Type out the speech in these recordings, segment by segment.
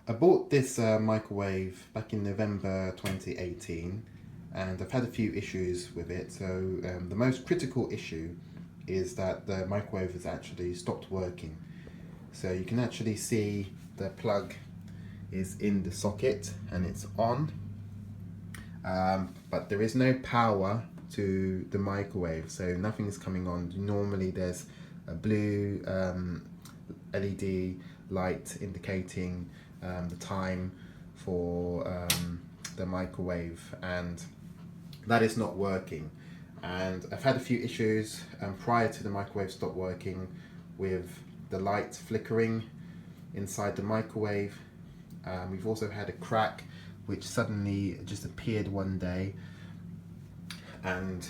I bought this microwave back in November 2018, and I've had a few issues with it. So the most critical issue is that the microwave has actually stopped working. So you can actually see the plug is in the socket and it's on, but there is no power to the microwave, so nothing's coming on. Normally there's a blue LED light indicating the time for the microwave, and that is not working. And I've had a few issues prior to the microwave stop working with the light flickering inside the microwave. We've also had a crack which suddenly just appeared one day, and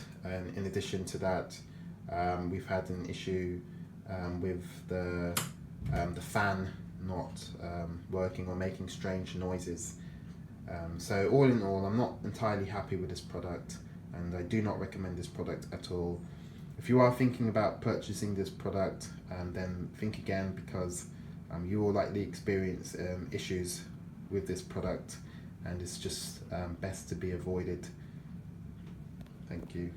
in addition to that, we've had an issue with the fan not working or making strange noises. So all in all, I'm not entirely happy with this product, and I do not recommend this product at all. If you are thinking about purchasing this product, then think again, because you will likely experience issues with this product, and it's just best to be avoided. Thank you.